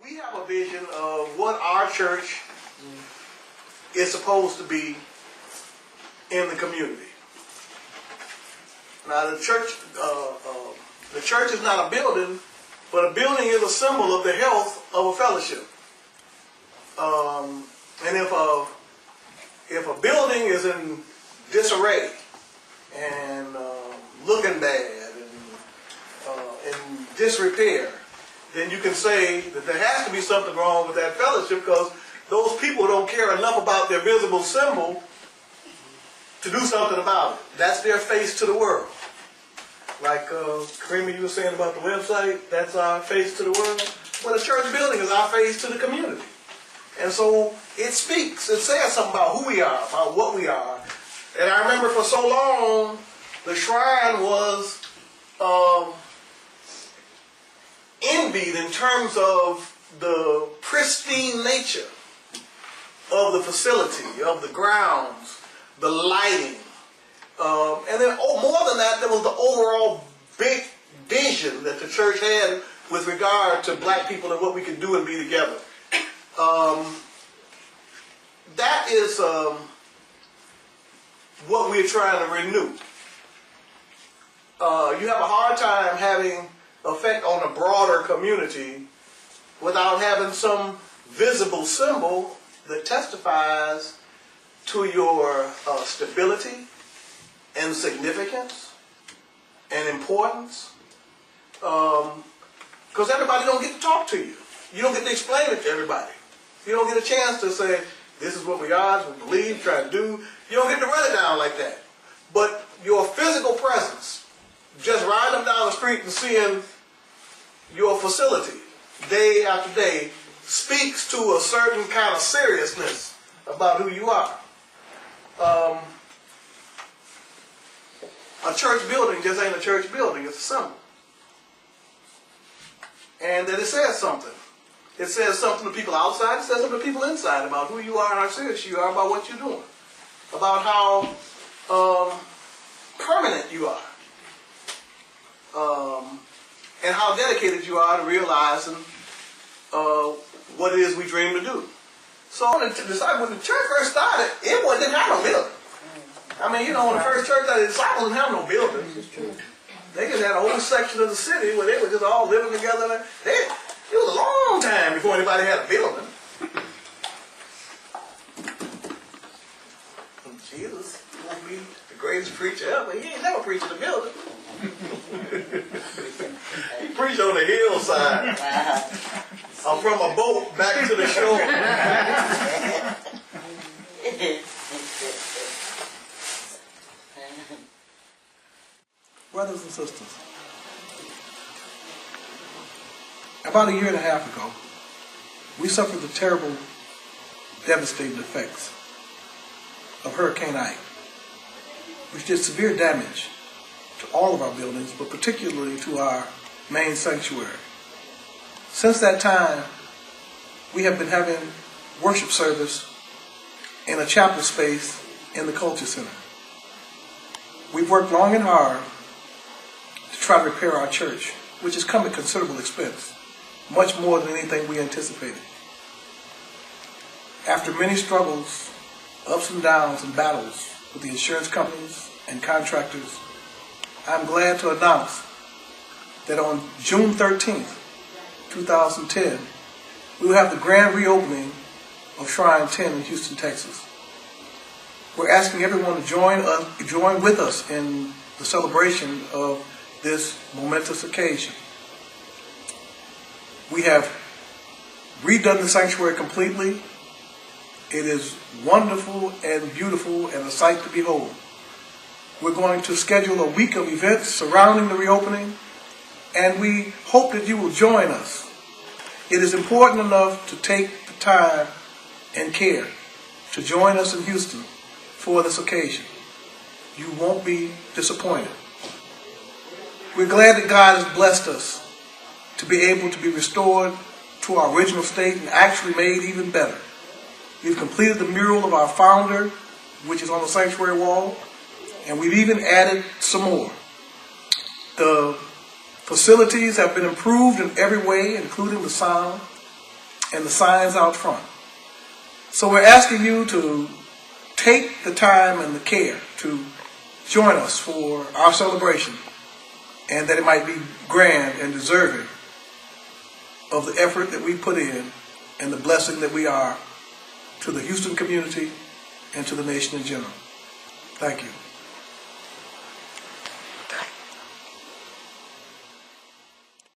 We have a vision of what our church is supposed to be in the community. Now, the church is not a building, but a building is a symbol of the health of a fellowship. And if a building is in disarray and looking bad and in disrepair, then you can say that there has to be something wrong with that fellowship, because those people don't care enough about their visible symbol to do something about it. That's their face to the world. Like Karima, you were saying about the website, that's our face to the world. Well, the church building is our face to the community. And so it speaks, it says something about who we are, about what we are. And I remember for so long, the shrine was envied in terms of the pristine nature of the facility, of the grounds, the lighting. And then more than that, there was the overall big vision that the church had with regard to black people and what we could do and be together. That is what we're trying to renew. You have a hard time having effect on a broader community without having some visible symbol that testifies to your stability and significance and importance. Because everybody don't get to talk to you. You don't get to explain it to everybody. You don't get a chance to say, this is what we are, this is what we believe, try to do. You don't get to run it down like that. But your physical presence, just riding up down the street and seeing your facility day after day, speaks to a certain kind of seriousness about who you are. A church building just ain't a church building, it's a symbol. And that it says something. It says something to people outside, it says something to people inside about who you are and how serious you are about what you're doing. About how permanent you are. And how dedicated you are to realizing what it is we dream to do. So when the church first started, it didn't have no building. I mean, when the first church started, the disciples didn't have no building. They just had a whole section of the city where they were just all living together. It was a long time before anybody had a building. Jesus will be the greatest preacher ever. He ain't never preached in a building. He preached on the hillside. I'm from a boat back to the shore. Brothers and sisters, about a year and a half ago, we suffered the terrible, devastating effects of Hurricane Ike, which did severe damage to all of our buildings, but particularly to our main sanctuary. Since that time, we have been having worship service in a chapel space in the Culture Center. We've worked long and hard to try to repair our church, which has come at considerable expense, much more than anything we anticipated. After many struggles, ups and downs, and battles with the insurance companies and contractors, I'm glad to announce that on June 13th, 2010, we will have the grand reopening of Shrine 10 in Houston, Texas. We're asking everyone to join with us in the celebration of this momentous occasion. We have redone the sanctuary completely. It is wonderful and beautiful and a sight to behold. We're going to schedule a week of events surrounding the reopening, and we hope that you will join us. It is important enough to take the time and care to join us in Houston for this occasion. You won't be disappointed. We're glad that God has blessed us to be able to be restored to our original state and actually made even better. We've completed the mural of our founder, which is on the sanctuary wall, and we've even added some more. The facilities have been improved in every way, including the sound. and the signs out front. So we're asking you to take the time and the care to join us for our celebration, and that it might be grand and deserving of the effort that we put in and the blessing that we are to the Houston community and to the nation in general. Thank you.